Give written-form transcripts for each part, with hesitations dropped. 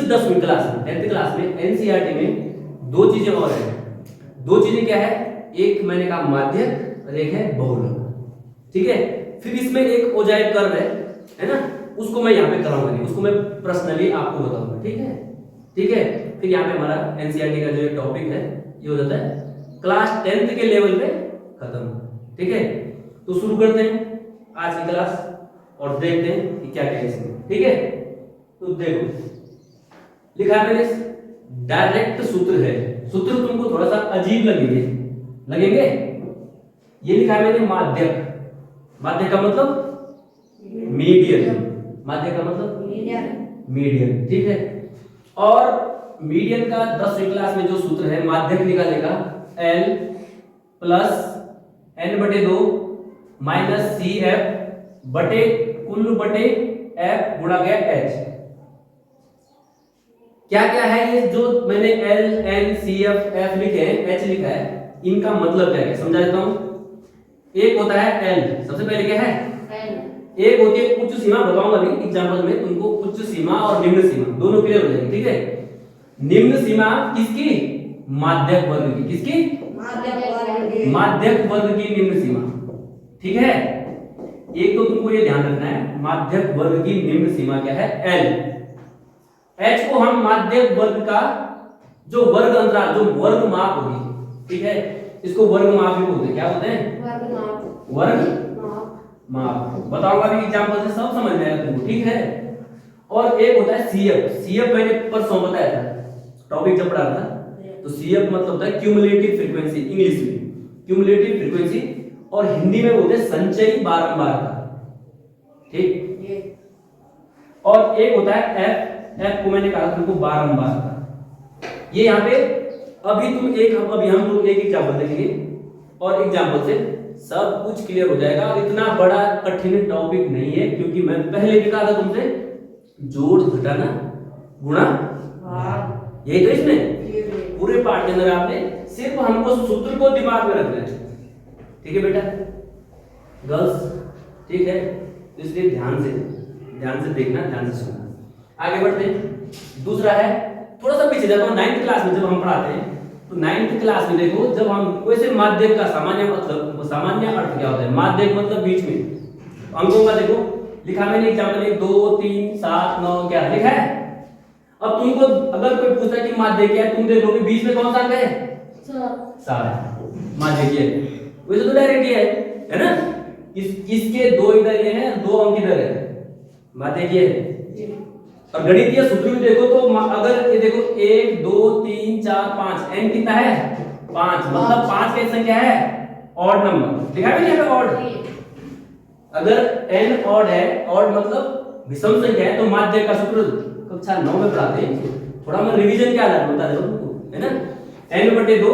10वीं क्लास में 10th class में एनसीईआरटी में दो चीजें और हैं। दो चीजें क्या है, एक मैंने कहा माध्यक और एक है बहुलक। ठीक है, फिर इसमें एक ओजाइड कर्व है ना, उसको मैं यहाँ पे कराऊंगा नहीं, उसको मैं पर्सनली आपको बताऊंगा। ठीक है, ठीक है। फिर यहाँ पे हमारा एनसीईआरटी का जो टॉपिक है ये हो जाता है क्लास 10th के लेवल पे खत्म। ठीक है, तो शुरू करते हैं आज की क्लास और देखते हैं कि क्या क्या है इसमें। ठीक है, तो देखो लिखा है मैंने डायरेक्ट सूत्र है। सूत्र तुमको थोड़ा सा अजीब लगेंगे। ये लिखा है मैंने माध्यक। माध्यक का मतलब मीडियन। माध्यक का मतलब मीडियन। ठीक है, और मीडियन का 10वीं क्लास में जो सूत्र है माध्यक निकालने का L plus n/2 minus CF बटे कुल बटे F गुणा गया H। क्या क्या है ये जो मैंने L N CF F लिखे हैं, H लिखा है, इनका मतलब क्या है समझा देता हूं। एक होता है L, सबसे पहले क्या है L। एक होती है उच्च सीमा, बताऊंगा अभी एग्जांपल में तुमको उच्च सीमा और निम्न सीमा दोनों क्लियर हो जाएगी। ठीक है, निम्न सीमा किसकी, माध्यक वर्ग की। किसकी, माध्यक वर्ग की निम्न सीमा। ठीक है, एक तो तुमको ये ध्यान रखना है माध्यक वर्ग की निम्न सीमा क्या है L। H को हम माध्यक वर्ग का जो वर्ग अंतराल, जो वर्ग माप होगी, ठीक है, इसको वर्ग माप भी बोलते हैं। क्या बोलते हैं, वर्ग माप। बताऊंगा भी एग्जांपल से, सब समझ में आएगा तुमको। ठीक है, और एक होता है CF। CF मैंने परसों बताया था टॉपिक जब पढ़ा था, तो CF मतलब होता है क्यूमुलेटिव फ्रीक्वेंसी, इंग्लिश में क्यूमुलेटिव फ्रीक्वेंसी, और हिंदी में बोलते हैं संचयी बारंबारता। ठीक, और एक होता है F। F को मैंने कहा तुमको बारंबारता। ये यहाँ पे अभी हम लोग एक एग्जांपल देखेंगे और एग्जांपल से सब कुछ क्लियर हो जाएगा। और इतना बड़ा कठिन टॉपिक नहीं है, क्योंकि मैं पहले भी कहा था तुमसे जोड़ घटाना गुणा भाग, यही तो इसमें पूरे पाठ के अंदर आपने सिर्फ हमको सूत्र को दिमाग में रखना है। ठीक है बेटा, गर्ल्स, ठीक है, तो इसलिए ध्यान से देखना, ध्यान से सुनना। आगे बढ़ते हैं। दूसरा है, थोड़ा सा पीछे जाता हूं, 9th क्लास में जब हम पढ़ाते हैं तो 9th क्लास में देखो, जब हम वैसे माध्यक का सामान्य मतलब, सामान्य अर्थ क्या होता है, माध्यक मतलब बीच में। अंकों का देखो लिखा मैंने एग्जांपल 1 2 3 7 9 क्या लिखा है। अब तुमको अगर कोई पूछता है कि माध्यक क्या है, तुम देख लो कि बीच में कौन सा अंक है, 7 माध्यक है। वैसे तो डायरेक्ट ये है ना, इसके दो इधर ये है, दो अंक इधर है, माध्यक ये है। और गणितीय सूत्र भी देखो तो अगर ये देखो 1 2 3 4 5, n कितना है 5, मतलब 5 की संख्या है ऑड नंबर। लिखा है ना यहाँ पे ऑड। अगर n ऑड है, ऑड मतलब विषम संख्या है, तो माध्यक का सूत्र कक्षा 9 में पढ़ाते हैं। थोड़ा मैं रिवीजन क्या बता दे रहा हूं, है ना। n/2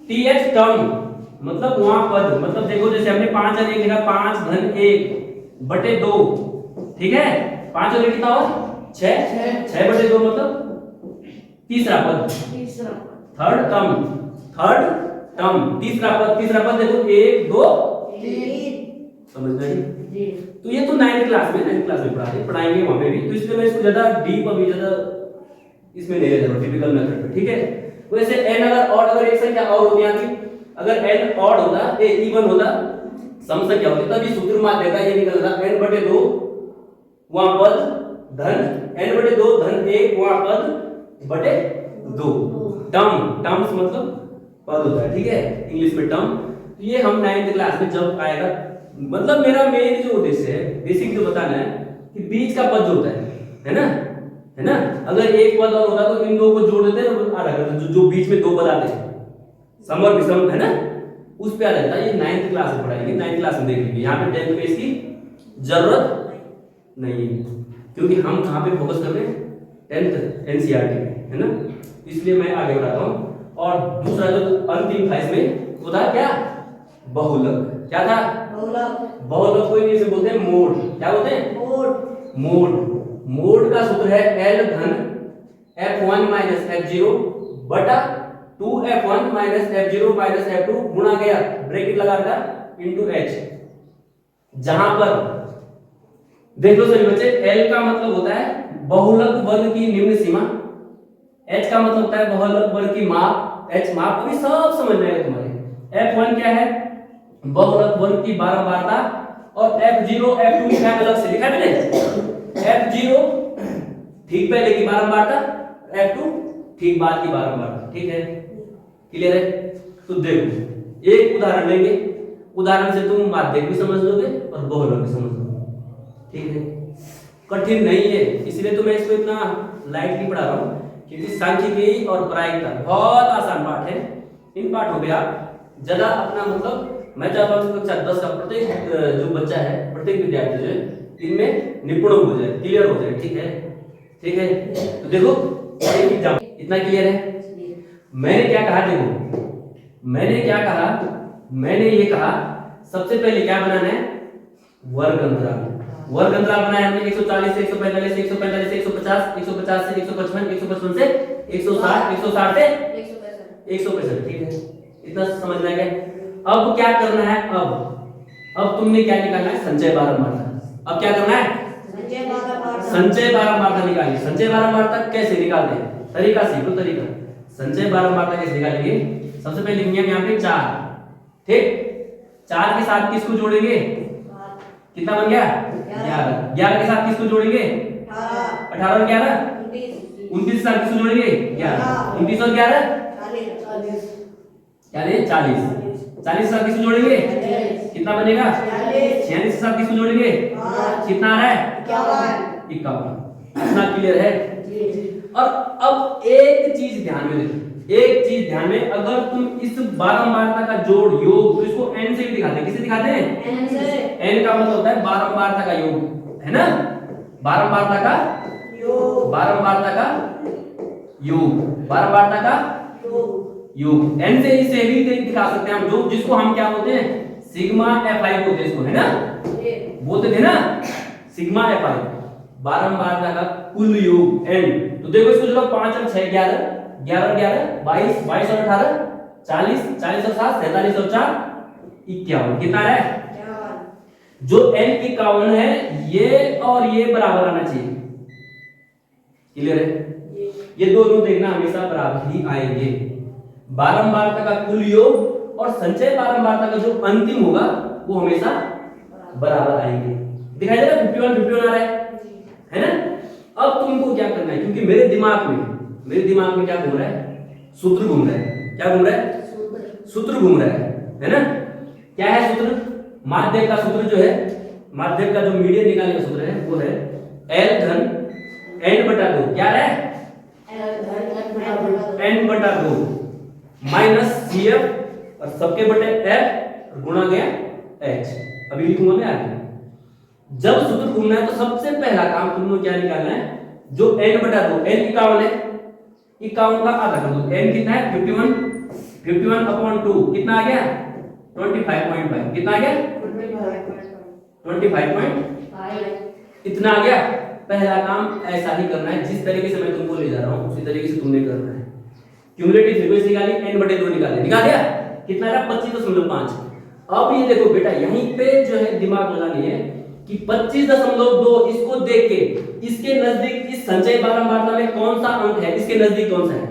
th टर्म मतलब वहां पद, मतलब देखो जैसे हमने 5 और 1 लिखा, 5 धन 1 बटे 2। ठीक है, 5 और 1 कितना हुआ 6, 6/2 मतलब तीसरा पद, थर्ड टर्म तीसरा पद देखो 1 2 3। समझ में आई? तो ये तो 9th क्लास में पढ़ाएंगे वहां पे भी, तो इसलिए मैं इसको ज्यादा डीप अभी ज्यादा इसमें नहीं ले जा रहा हूं, टिपिकल मेथड पे। ठीक है, वैसे n अगर एक संख्या और होती है, अगर n ऑड होता, ए इवन होता, सम संख्या होती, तब ये सूत्र माध्यक का ये निकलता n/2 वहां पद धन n/2 धन 1 वहां पद बटे 2। टर्म्स मतलब पद होता है। ठीक है, इंग्लिश में टर्म। तो ये हम 9th क्लास में जब आएगा, मतलब मेरा मेन जो उद्देश्य है, बेसिक जो बताना है कि बीच का पद जो होता है ना, अगर एक पद और होता तो इन दो को जोड़ देते हैं, आधा कर देते, जो बीच में दो पद आते हैं सम और विषम, है ना, उस पे आ जाता है। ये 9th क्लास में पढ़ाएंगे, 9th क्लास में देख लीजिए। यहाँ पे 10th में इसकी जरूरत नहीं है, क्योंकि हम कहां पे फोकस कर रहे हैं, 10th एनसीईआरटी में, है ना, इसलिए मैं आगे बढ़ाता हूं। और दूसरा जो अंतिम था इसमें वो था क्या, बहुलक। क्या था, बहुलक को इंग्लिश में बोलते हैं मोड। क्या बोलते हैं, मोड का सूत्र है L धन f1 माइनस f0 बटा 2f1 minus f0 minus f2 गुणा गया ब्रैकेट लगा रखा इनटू h। जहां पर देख लो सभी बच्चे, L का मतलब होता है बहुलक वर्ग की निम्न H का मतलब होता है बहुलक वर्ग की माप, H माप अभी सब समझ में आएगा तुम्हारे। F1 क्या है? बहुलक वर्ग की बारंबारता, और F0 F2 लिखा है अलग से, लिखा है मैंने। F0 ठीक पहले की बारंबारता, F2 ठीक बाद की बारंबारता, ठीक है, क्लियर है? तो देखो एक उदाहरण लेंगे, उदाहरण से तुम माध्यक भी समझ लोगे और बहुलक भी समझ लोगे, ठीक है? कठिन नहीं है, इसलिए तो मैं इसको इतना लाइटली पढ़ा रहा हूँ, क्योंकि सांख्यिकी और प्रायिकता बहुत आसान पाठ है। इन पाठों पे आप ज्यादा अपना मतलब, मैं चाहता हूँ कक्षा 10 का प्रत्येक जो बच्चा है, प्रत्येक विद्यार्थी जो है इनमें निपुण हो जाए, क्लियर हो जाए, ठीक है? ठीक है, तो देखो एक एग्जाम इतना क्लियर है। मैंने क्या कहा, देखो मैंने क्या कहा, मैंने ये कहा सबसे पहले क्या बनाना है, वर्ग अंतराल। वर्ग अंतराल बनाया हमने 140 से 145 से 145 से 150, 150 से 155, 155 से 160, 160 से 165, ठीक है? इतना समझ में आ गया। अब क्या करना है, अब तुमने क्या निकालना है, संचय बारंबारता। अब क्या करना है, संचय बारंबारता निकालिए। संचय बारंबारता कैसे निकालते हैं, तरीका सीखो, तरीका। संचय बारंबारता कैसे निकालेंगे, सबसे पहले लिखेंगे हम यहाँ पे 4, ठीक? 4 के साथ किसको जोड़ेंगे, कितना बन गया, 11। 11 के साथ किसको जोड़ेंगे, 18 और 11, 29 के साथ किसको जोड़ेंगे, 11, 29 और 11 40, 40 के साथ किसको जोड़ेंगे, कितना बनेगा, 46 के साथ किसको जोड़ेंगे, कितना आ रहा है, 51। इतना क्लियर है? और अब एक चीज ध्यान में देखो, एक चीज ध्यान में, अगर तुम इस बारंबारता का जोड़ योग, तो इसको n से भी दिखाते हैं। किससे दिखाते हैं, n से। n का मतलब होता है बारंबारता का योग, है ना? बारंबारता का योग, बारंबारता का योग, बारंबारता का योग। n से इसे भी दिखा सकते हैं हम, जो जिसको हम क्या बोलते हैं, सिग्मा fi बोलते हैं इसको, है ना? बोलते थे ना सिग्मा fi, बारंबारता का कुल योग n। तो देखो इसको जोड़ो, 5 और 6 11, 11 और 11 22, 22 और 18 40, 40 और 7 47 और 4 51, कितना है, जो n 51 है, ये और ये बराबर आना चाहिए, क्लियर है? ये दोनों देखना हमेशा बराबर ही आएंगे। बारंबारता का कुल योग और संचय बारंबारता का जो अंतिम होगा वो हमेशा बराबर आएंगे। दिखाई दे रहा है, 51 51 आ रहा है ना? अब तुमको क्या करना है, क्योंकि मेरे दिमाग में क्या घूम रहा है, सूत्र घूम रहा है। क्या घूम रहा है, सूत्र घूम रहा है ना? क्या है सूत्र, माध्यक का सूत्र जो है, माध्यक का जो मीडियन निकालने का सूत्र है वो है L धन n बटा 2, क्या है, n बटा 2 माइनस CF और सबके बटे F गुणा गया H। अभी लिखूंगा मैं आगे। जब सूत्र घूमना है तो सबसे पहला काम तुमको क्या निकालना है, जो n बटा 2, n 51 है, 51 का आधा कर दो, n कितना है 51, 51 अपॉन 2 कितना आ गया 25.5, कितना आ गया 25.5, इतना आ गया। पहला काम ऐसा ही करना है, जिस तरीके से मैं तुमको ले जा रहा हूं उसी तरीके से तुमने करना है। क्यूमुलेटिव फ्रीक्वेंसी निकाली, n बटे 2 निकाल दिया, कितना रहा 25.5। अब ये देखो बेटा, यहीं पे जो है दिमाग लगानी है कि 25.2 इसको देख के इसके नजदीक इस संचय बारंबारता में कौन सा अंक है, इसके नजदीक कौन सा है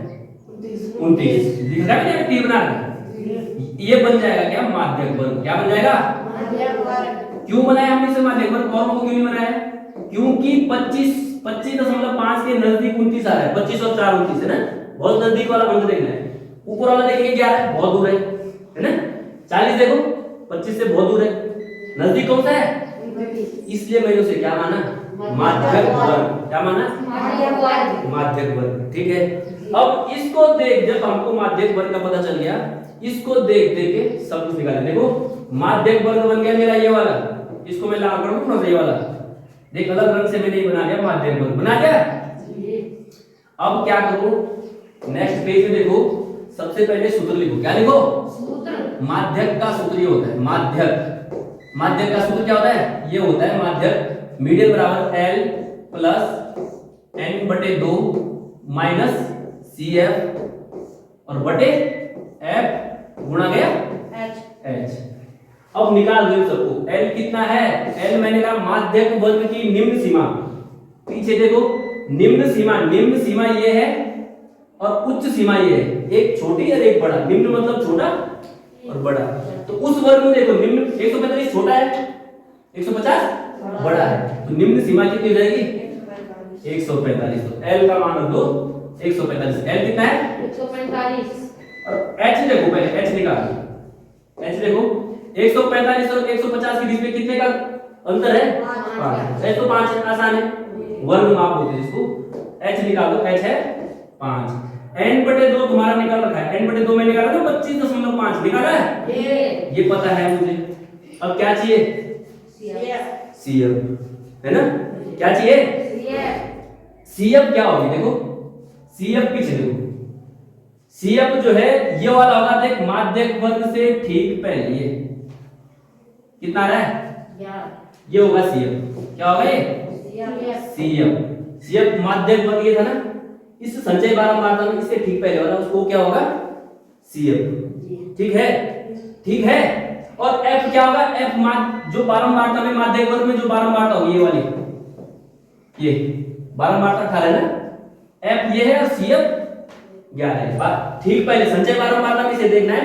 29, लिख रहा है तीर बना ये बन जाएगा क्या माध्यक वर्ग, क्या बन जाएगा माध्यक वर्ग। क्यों बनाया हमने इसे माध्यक वर्ग, और को क्यों नहीं बनाया, क्योंकि 25.5 के नजदीक 29 आ रहा है, 25 और 4 29 है ना, बहुत नजदीक वाला अंक देखना है। ऊपर वाला देखेंगे 11 बहुत दूर है ना, 40 देखो 25 से बहुत दूर है, नजदीक कौन सा है, इसलिए मैंने उसे क्या माना माध्यक वर्ग, क्या माना माध्यक वर्ग, ठीक है। अब इसको देख, जब हमको माध्यक वर्ग का पता चल गया, इसको देख देख के सब कुछ निकाले। देखो माध्यक वर्ग बन गया मेरा ये वाला, इसको मैं लाल कर दूं थोड़ा सा, ये वाला देख अलग रंग से मैंने ये बना लिया, माध्यक वर्ग बना लिया। अब क्या करूं, नेक्स्ट पेज में देखो, सबसे पहले सूत्र लिखो, क्या लिखो सूत्र, माध्यक का सूत्र ये होता है, माध्यक का सूत्र क्या होता है, ये होता है माध्यक मीडियन बराबर L प्लस n बटे 2 माइनस CF और बटे F गुणा गया H। अब निकाल दो सबको, L कितना है, L मैंने कहा माध्यक वर्ग की निम्न सीमा, पीछे देखो निम्न सीमा ये है और उच्च सीमा ये है, एक छोटी और एक बड़ा। निम्न मतलब छोटा और बड़ा। तो उस वर्ग में देखो निम्न 145 छोटा है, 150 बड़ा है, तो निम्न सीमा कितनी हो जाएगी 145। तो L का मान रख दो 145। L कितना है 145। और H देखो, पहले H निकालो। H देखो 145 और 150 के बीच में कितने का अंतर है 5। H तो 5 है, आसान है, वर्ग माप होते हैं इसको। H निकालो, H है 5। n/2 तुम्हारा निकाल रखा है, n/2 में निकाला ना 25.5 निकाला है, ये पता है मुझे। अब क्या चाहिए CF, है ना? क्या चाहिए CF क्या होगी देखो, CF पीछे देखो, CF जो है ये वाला होगा, देख माध्यक वर्ग से ठीक पहले ये कितना आ रहा है, ये होगा CF। क्या होगा ये CF माध्यक वर्ग ये था ना, इस संचय बारंबारता में इससे ठीक पहले वाला उसको क्या होगा CF। ठीक है, ठीक है। और F क्या होगा, F जो बारंबारता में माध्यक वर्ग में जो बारंबारता होगी ये वाली, ये बारंबारता 18 है ना, F ये है और CF 11 है। ठीक पहले संचय बारंबारता में इसे देखना है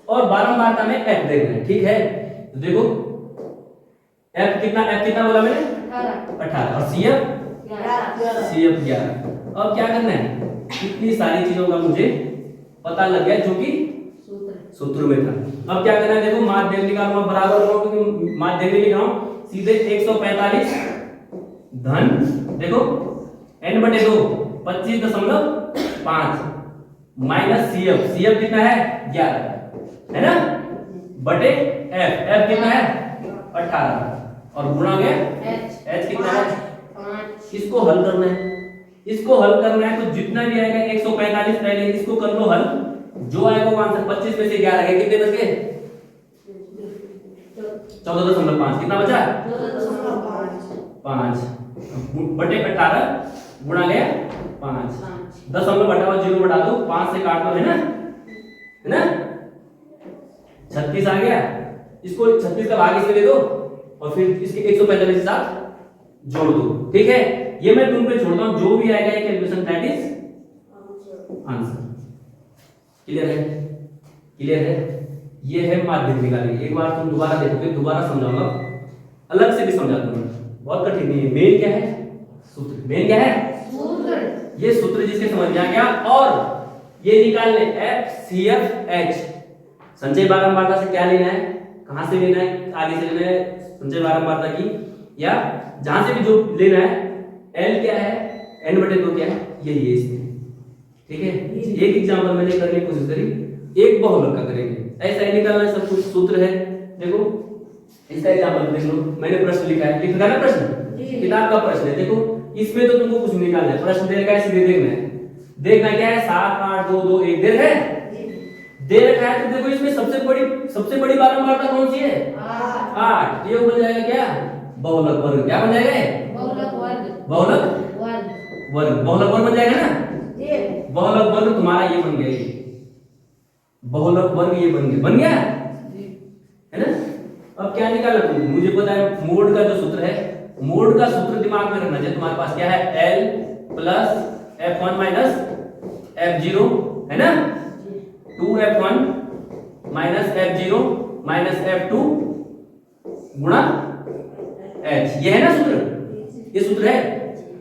और बारंबारता में F देखना है। ठीक है, तो देखो F कितना बोला मैंने 18 और CF 11। अब क्या करना है, इतनी सारी चीजों का मुझे पता लग गया जो कि सूत्र में था। अब क्या करना है देखो, माध्यक निकालूंगा बराबर करो, क्योंकि माध्यक लिख रहा हूं सीधे 145 धन देखो n/2 25.5 माइनस CF कितना है 11 है ना, बटे F कितना है 18 और गुणा गया H कितना है 5। इसको हल करना है, इसको हल करना है तो जितना भी आएगा 145 पहले इसको कर लो हल, जो आएगा वो आंसर 25 में से 11 है, कितने बच गए 14.5। कितना बचा 5 बटे 18 गुणा गया 5। 10 बटा हुआ 0 बटा दो, 5 से काट दो, है ना 36 आ गया। इसको 36 का भाग इसमें दे दो और फिर इसके 145 के साथ जोड़ दो। ठीक है, ये मैं तुम पे छोड़ता हूं, जो भी आएगा ये calculation that is answer. Clear है। ये है माध्यक निकालेंगे। एक बार तुम दोबारा देखोगे, दोबारा समझाऊंगा, अलग से भी समझा दूंगा, बहुत कठिन नहीं है। मेन क्या है सूत्र, मेन क्या है सूत्र। ये सूत्र जिसके समझ में आ गया, और ये निकालने FCF संचय बारंबारता से क्या लेना है, कहां से लेना है, आगे से लेना है संचय बारंबारता की, या जहां से भी जो लेना है, L क्या है n/2 क्या है, यही है इसमें। ठीक है, एक एग्जांपल मैंने करने की कोशिश करी, एक बहुलक का करेंगे, ऐसा ही निकालना है, सब कुछ सूत्र है। देखो इसका एग्जांपल देख लो, मैंने प्रश्न लिखा है, लिखा ना प्रश्न, किताब का प्रश्न है। देखो इसमें तो तुमको कुछ निकालना है, प्रश्न दे रखा है, सीधे देखना क्या है 7 8 2 2 1 दे रखा है। तो देखो इसमें सबसे बड़ी बारंबारता कौन सी है 8। ये बन जाएगा क्या बहुलक वर्ग। क्या बन जाएगा बहुलक वर्ग बन जाएगा ना। बहुलक वर्ग तुम्हारा ये बन गया, बहुलक वर्ग ये बन गया है ना। अब क्या निकाला तुम, मुझे पता है मोड का जो सूत्र है, मोड का सूत्र दिमाग में रखना चाहिए तुम्हारे पास। क्या है L plus F1 minus F0 है ना, 2F1 minus F0 minus F2 गुणा H। ये है ना सूत्र, ये सूत्र है।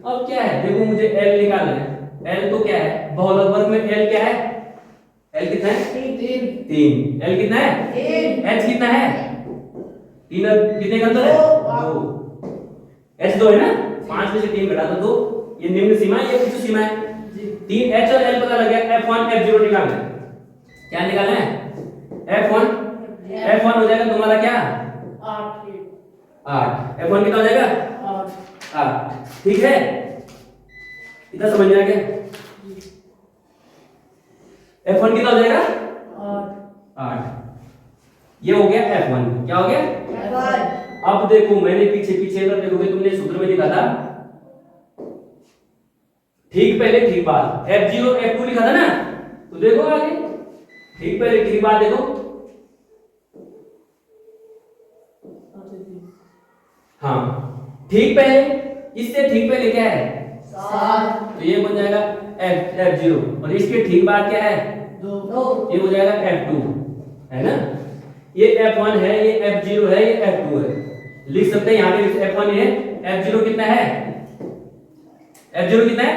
अब क्या है देखो, मुझे L निकालना है। L तो क्या है बहुलक वर्ग में L क्या है, L कितना है 3। L कितना है H कितना है 3, कितने का अंतर है 2। H 2 है ना, 5 में से 3 घटा दो 2, ये निम्न सीमा है, ये उच्च सीमा है। 3 H और L पता लग गया। F1 F0 निकालना है, क्या निकालना है F1 हो जाएगा तुम्हारा क्या 8। F1 कितना हो जाएगा 8। ठीक है, इतना समझ में आ गया। F1 कितना हो जाएगा 8। ये हो गया F1। क्या हो गया F1। अब देखो मैंने पीछे अगर देखोगे, तुमने सूत्र में लिखा था ठीक पहले ठीक बाद, F0 F2 लिखा था ना, तो देखो आगे ठीक पहले ठीक बाद देखो, हाँ ठीक पहले, इससे ठीक पहले क्या है 7, तो ये बन जाएगा F0 और इसके ठीक बाद क्या है 2 ये हो जाएगा F2 है ना। ये F1 है, ये F0 है, ये F2 है। लिख सकते हैं यहाँ पे F1 है, F0 कितना है F0 कितना है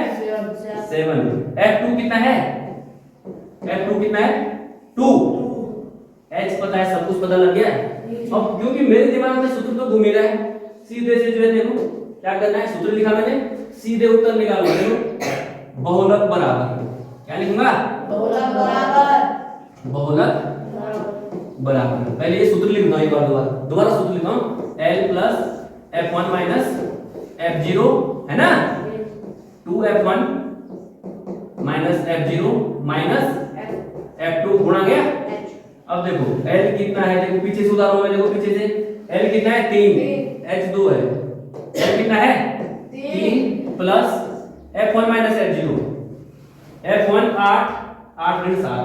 7, F2 कितना है F2 कितना है 2, H पता है, सब कुछ पता लग गया। अब क्योंकि मेरे दिमाग में सूत्र तो घूम ही रहा है, सीधे से जो है देखो क्या करना है, सूत्र लिखा मैंने, सीधे उत्तर निकालना है। बहुलक बराबर क्या लिखूंगा बहुलक बराबर बराबर। पहले ये सूत्र लिखना एक बार, दोबारा सूत्र लिखा हूं L plus F1 minus F0 है ना, 2F1 minus F0 minus F2 गुणा गया। अब देखो L कितना है, देखो पीछे से उदाहरण में, देखो पीछे से L कितना है 3, H2 है, L कितना है 3 plus F1 minus F0, F1 8 ऋण 7,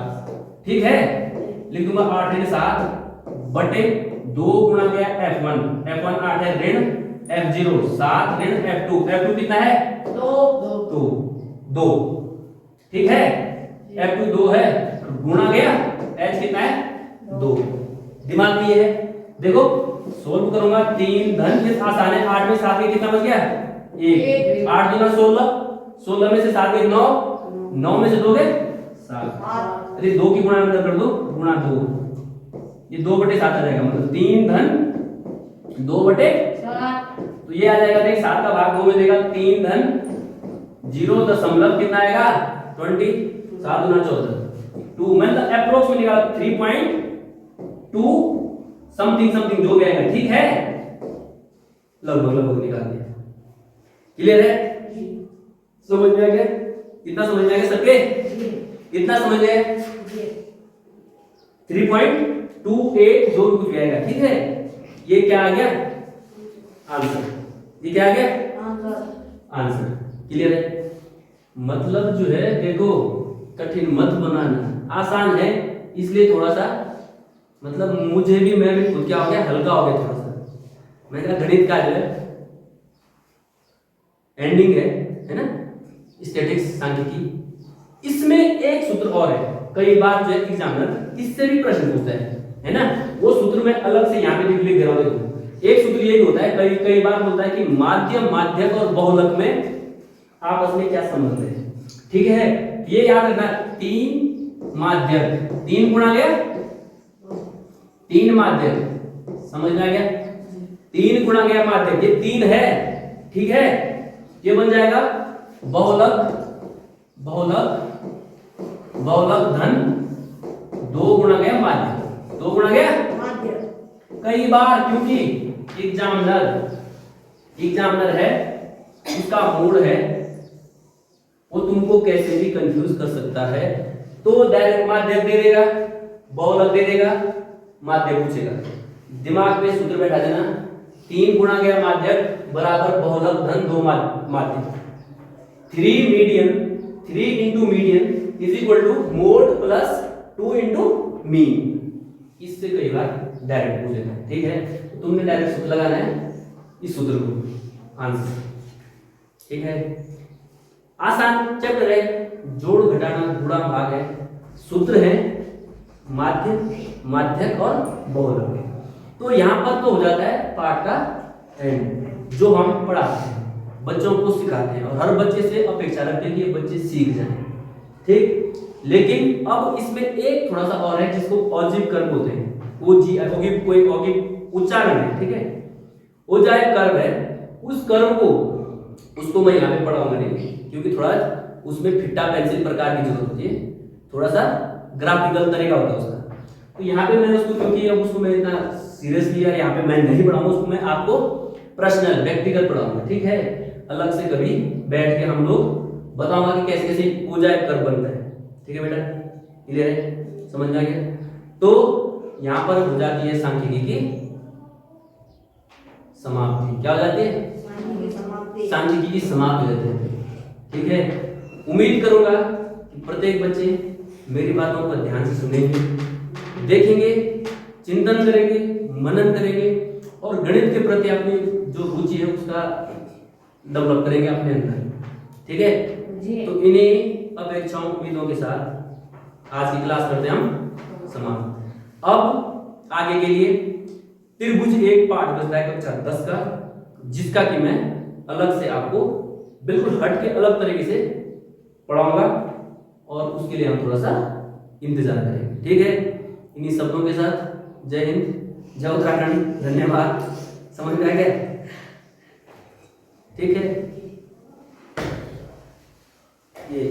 ठीक है, लिख दूंगा 8 ऋण 7 बटे 2 गुणा गया F1, F1 8 है ऋण F0 7 ऋण F2 कितना है 2, ठीक है, F2 2 है गुणा गया H कितना है 2। दिमाग में ये है, देखो सोल्व करूंगा 3 धन फिर आसान है, 8 में 7 के कितना बच गया 1, 8 दूना 16, 16 में से 7 के 9, 9 में से 2 गए 7, अरे 2 की गुणा अंदर कर दो, गुणा 2, ये 2/7 आ जाएगा, मतलब 3 धन 2/7, तो ये आ जाएगा, देख 7 का भाग 2 में देगा, 3 धन 0 दशमलव कितना आएगा 20, 7 दूना 14, 2 मतलब अप्रोक्स में निकाला 3.2 समथिंग जो भी आएगा, ठीक है, लगभग निकाल दिया। क्लियर है, समझ में आ गया, कितना समझ में आ गया सबके, कितना समझ में आया 3.28 जो कुछ भी आएगा, ठीक है, ये क्या आ गया आंसर, ये क्या आ गया आंसर। क्लियर है, मतलब जो है देखो कठिन मत बनाना, आसान है, इसलिए थोड़ा सा मतलब मुझे भी, मैं भी खुद क्या हो गया हल्का हो गया थोड़ा सा, मैंने कहा गणित का जो है एंडिंग है ना, स्टैटिक्स सांख्यिकी, इसमें एक सूत्र और है, कई बार जो है एग्जामिनर इससे भी प्रश्न पूछता है ना, वो सूत्र में अलग से यहाँ पे लिख दे रहा हूं। देखो एक सूत्र ये भी होता है, कई बार बोलता है कि माध्यम माध्यक और बहुलक में आपस में क्या संबंध है, ठीक है, ये याद रखना, 3 माध्यक 3 गुणा गया 3 माध्यक, समझ में आ गया, 3 गुणा गया माध्यक, ये 3 है, ठीक है, ये बन जाएगा बहुलक धन 2 गुणा गया माध्यक, 2 गुणा गया कई बार, क्योंकि एग्जामिनर है, उसका मूड है, वो तुमको कैसे भी कंफ्यूज कर सकता है, तो डायरेक्ट माध्यक दे देगा, बहुलक दे देगा, माध्यक पूछेगा, दिमाग में सूत्र बैठा देना, 3 गुणा गया माध्यक बराबर बहुलक धन 2 माध्यक, 3 into median is equal to mode plus 2 into mean, इससे कई बार डायरेक्ट पूछेगा, ठीक है, तो तुमने डायरेक्ट सूत्र लगाना है इस सूत्र को, आंसर, ठीक है, आसान चैप्टर है, जोड़ घटाना गुणा भाग है, सूत्र है माध्यक और बहुलक, तो यहाँ पर तो हो जाता है पाठ का एंड, जो हम पढ़ाते हैं बच्चों को सिखाते हैं, और हर बच्चे से अपेक्षा रखते हैं कि ये बच्चे सीख जाएं, ठीक, लेकिन अब इसमें एक थोड़ा सा और है जिसको औजिक कर्व बोलते हैं, कोई उच्चारण है, ठीक है, ओजा एक कर्व है, उस कर्व को उसको मैं यहाँ पे पढ़ाऊंगा नहीं, क्योंकि थोड़ा उसमें फिट्टा पेंसिल प्रकार की जरूरत होती है, थोड़ा सा ग्राफिकल तरीका होता है उसका, तो यहाँ पे मैंने उसको, क्योंकि अब उसको मैं इतना सीरियसली यार यहाँ पे मैं नहीं पढ़ाऊंगा, उसको मैं आपको पर्सनल व्यक्तिगत पढ़ाऊंगा, ठीक है, अलग से कभी बैठ के हम लोग बताऊंगा कि कैसे कैसे ओजा एक कर्व बनता है, ठीक है बेटा, क्लियर है, समझ में आ गया, तो यहाँ पर हो जाती है सांख्यिकी की समाप्ति, क्या हो जाती है सांख्यिकी की समाप्ति हो जाती है, ठीक है, उम्मीद करूंगा कि प्रत्येक बच्चे मेरी बातों पर ध्यान से सुनेंगे, देखेंगे, चिंतन करेंगे, मनन करेंगे, और गणित के प्रति अपनी जो रुचि है उसका डेवलप करेंगे अपने अंदर, ठीक है, तो इन्हें अपेक्षाओं उम्मीदों के साथ आज की क्लास करते हैं हम समाप्त। अब आगे के लिए त्रिभुज एक पाठ बचता है कक्षा 10 का, जिसका कि मैं अलग से आपको बिल्कुल हट के अलग तरीके से पढ़ाऊंगा और उसके लिए हम थोड़ा सा इंतजार करेंगे। ठीक है, इन्हीं शब्दों के साथ जय हिंद, जय उत्तराखंड, धन्यवाद। समझ में आ गया? ठीक है, ये